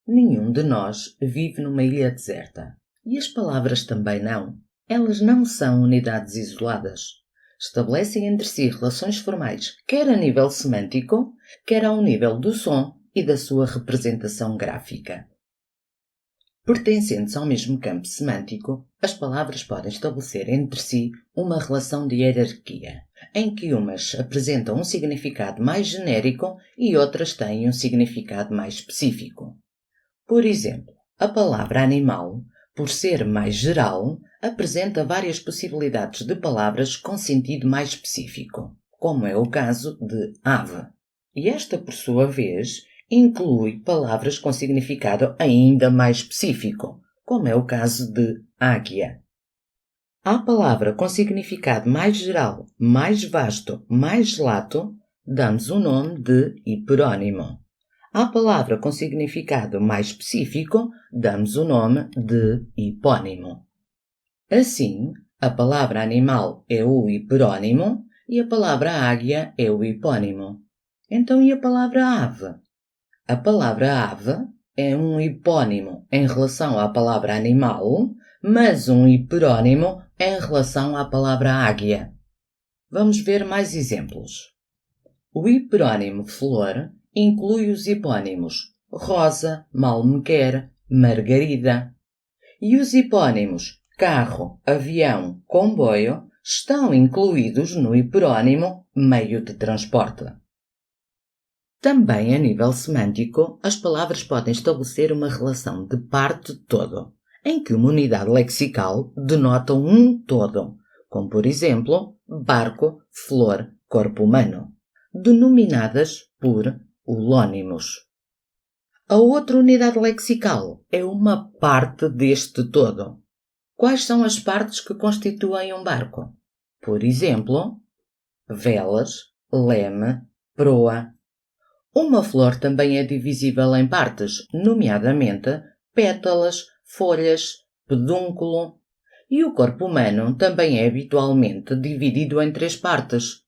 Nenhum de nós vive numa ilha deserta. E as palavras também não. Elas não são unidades isoladas. Estabelecem entre si relações formais, quer a nível semântico, quer ao nível do som e da sua representação gráfica. Pertencentes ao mesmo campo semântico, as palavras podem estabelecer entre si uma relação de hierarquia, em que umas apresentam um significado mais genérico e outras têm um significado mais específico. Por exemplo, a palavra animal, por ser mais geral, apresenta várias possibilidades de palavras com sentido mais específico, como é o caso de ave. E esta, por sua vez, inclui palavras com significado ainda mais específico, como é o caso de águia. À palavra com significado mais geral, mais vasto, mais lato, damos o nome de hiperônimo. À palavra com significado mais específico, damos o nome de hipónimo. Assim, a palavra animal é o hiperônimo e a palavra águia é o hipónimo. Então, e a palavra ave? A palavra ave é um hipónimo em relação à palavra animal, mas um hiperônimo em relação à palavra águia. Vamos ver mais exemplos. O hiperônimo flor inclui os hipónimos rosa, mal me quer, margarida. E os hipónimos carro, avião, comboio estão incluídos no hiperônimo meio de transporte. Também a nível semântico, as palavras podem estabelecer uma relação de parte-todo, em que uma unidade lexical denota um todo, como por exemplo, barco, flor, corpo humano, denominadas por holónimos. A outra unidade lexical é uma parte deste todo. Quais são as partes que constituem um barco? Por exemplo, velas, leme, proa. Uma flor também é divisível em partes, nomeadamente pétalas, folhas, pedúnculo. E o corpo humano também é habitualmente dividido em 3 partes: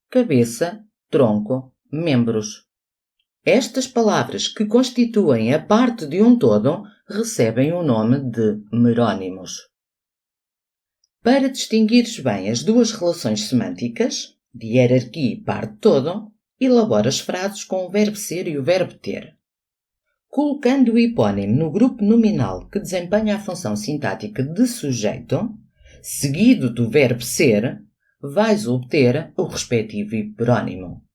cabeça, tronco, membros. Estas palavras, que constituem a parte de um todo, recebem o nome de merônimos. Para distinguires bem as duas relações semânticas, de hierarquia e parte-todo, elabora as frases com o verbo ser e o verbo ter. Colocando o hipónimo no grupo nominal que desempenha a função sintática de sujeito, seguido do verbo ser, vais obter o respectivo hiperônimo.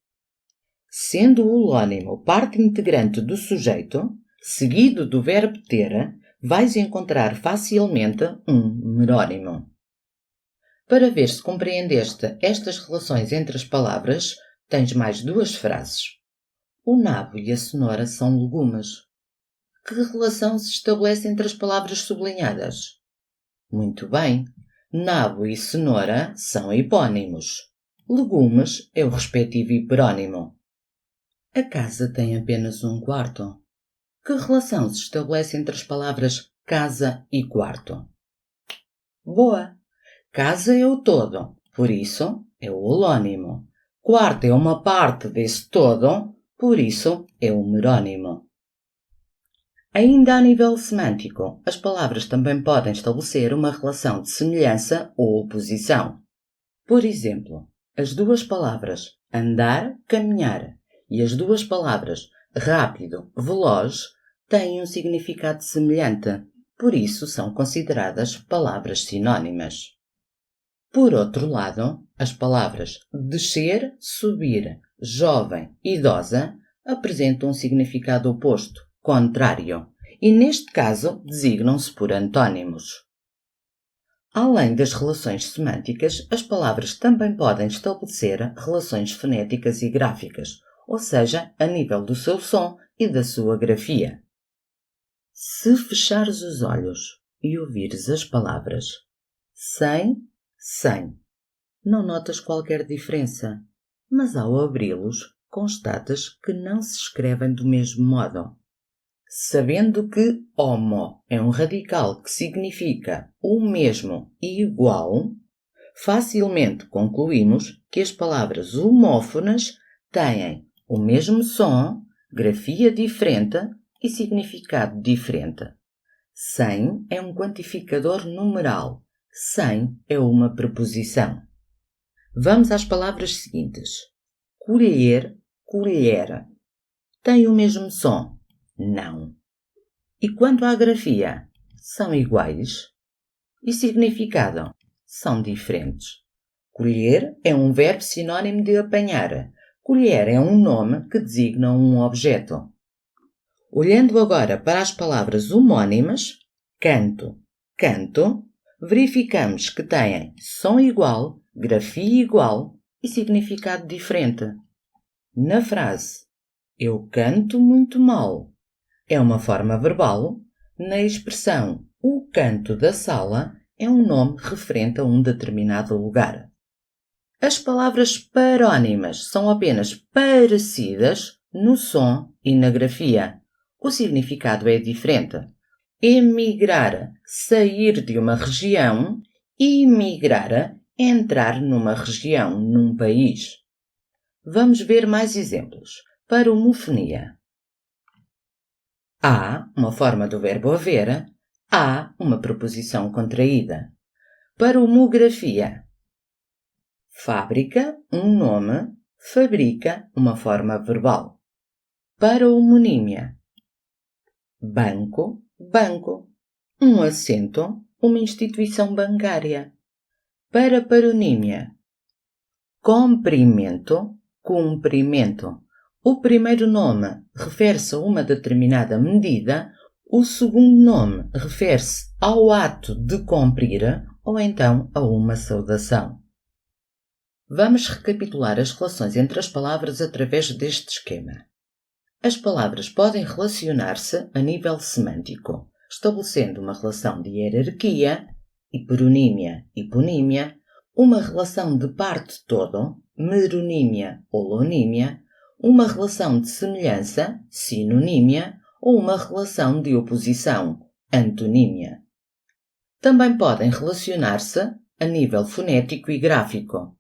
Sendo o holónimo parte integrante do sujeito, seguido do verbo ter, vais encontrar facilmente um merônimo. Para ver se compreendeste estas relações entre as palavras, tens mais 2 frases. O nabo e a cenoura são legumes. Que relação se estabelece entre as palavras sublinhadas? Muito bem, nabo e cenoura são hipónimos. Legumes é o respectivo hiperônimo. A casa tem apenas um quarto. Que relação se estabelece entre as palavras casa e quarto? Boa! Casa é o todo, por isso é o holónimo. Quarto é uma parte desse todo, por isso é o merônimo. Ainda a nível semântico, as palavras também podem estabelecer uma relação de semelhança ou oposição. Por exemplo, as duas palavras andar, caminhar e as duas palavras rápido, veloz têm um significado semelhante, por isso são consideradas palavras sinónimas. Por outro lado, as palavras descer, subir, jovem, idosa apresentam um significado oposto, contrário, e neste caso designam-se por antônimos. Além das relações semânticas, as palavras também podem estabelecer relações fonéticas e gráficas, ou seja, a nível do seu som e da sua grafia. Se fechares os olhos e ouvires as palavras sem, não notas qualquer diferença, mas ao abri-los constatas que não se escrevem do mesmo modo. Sabendo que homo é um radical que significa o mesmo e igual, facilmente concluímos que as palavras homófonas têm o mesmo som, grafia diferente e significado diferente. 100 é um quantificador numeral. 100 é uma preposição. Vamos às palavras seguintes. Colher, colher. Tem o mesmo som? Não. E quanto à grafia? São iguais? E significado? São diferentes. Colher é um verbo sinônimo de apanhar. Colher é um nome que designa um objeto. Olhando agora para as palavras homónimas, canto, canto, verificamos que têm som igual, grafia igual e significado diferente. Na frase eu canto muito mal é uma forma verbal, na expressão o canto da sala é um nome referente a um determinado lugar. As palavras parónimas são apenas parecidas no som e na grafia. O significado é diferente. Emigrar, sair de uma região, imigrar, entrar numa região, num país. Vamos ver mais exemplos. Para homofonia. Há, uma forma do verbo haver, há uma preposição contraída. Para homografia. Fábrica, um nome, fabrica, uma forma verbal. Para homonímia. Banco, banco. Um assento, uma instituição bancária. Para paronímia. Comprimento, cumprimento. O primeiro nome refere-se a uma determinada medida, o segundo nome refere-se ao ato de cumprir ou então a uma saudação. Vamos recapitular as relações entre as palavras através deste esquema. As palavras podem relacionar-se a nível semântico, estabelecendo uma relação de hierarquia, hiperonímia, hiponímia, uma relação de parte-todo, meronímia ou lonímia, uma relação de semelhança, sinonímia, ou uma relação de oposição, antonímia. Também podem relacionar-se a nível fonético e gráfico.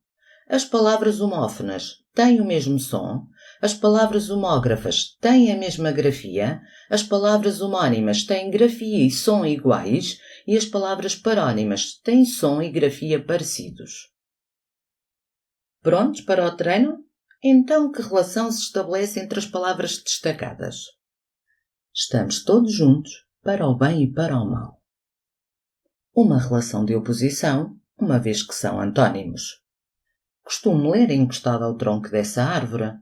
As palavras homófonas têm o mesmo som, as palavras homógrafas têm a mesma grafia, as palavras homónimas têm grafia e som iguais e as palavras parónimas têm som e grafia parecidos. Prontos para o treino? Então, que relação se estabelece entre as palavras destacadas? Estamos todos juntos para o bem e para o mal. Uma relação de oposição, uma vez que são antônimos. Costumo ler encostado ao tronco dessa árvore.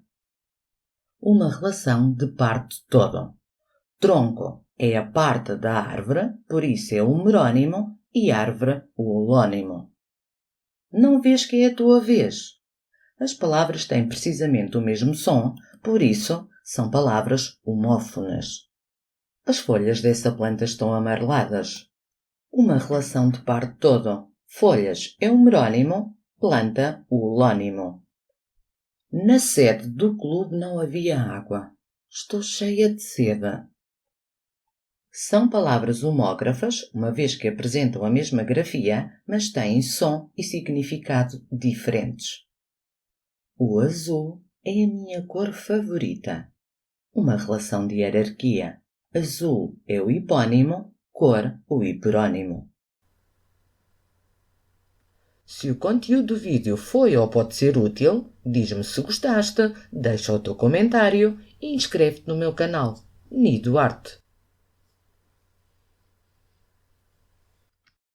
Uma relação de parte-todo. Tronco é a parte da árvore, por isso é o merónimo, e árvore o holónimo. Não vês que é a tua vez? As palavras têm precisamente o mesmo som, por isso são palavras homófonas. As folhas dessa planta estão amareladas. Uma relação de parte-todo. Folhas é o merónimo, planta o holónimo. Na sede do clube não havia água. Estou cheia de sede. São palavras homógrafas, uma vez que apresentam a mesma grafia, mas têm som e significado diferentes. O azul é a minha cor favorita. Uma relação de hierarquia. Azul é o hipónimo, cor o hiperônimo. Se o conteúdo do vídeo foi ou pode ser útil, diz-me se gostaste, deixa o teu comentário e inscreve-te no meu canal. Nido Arte.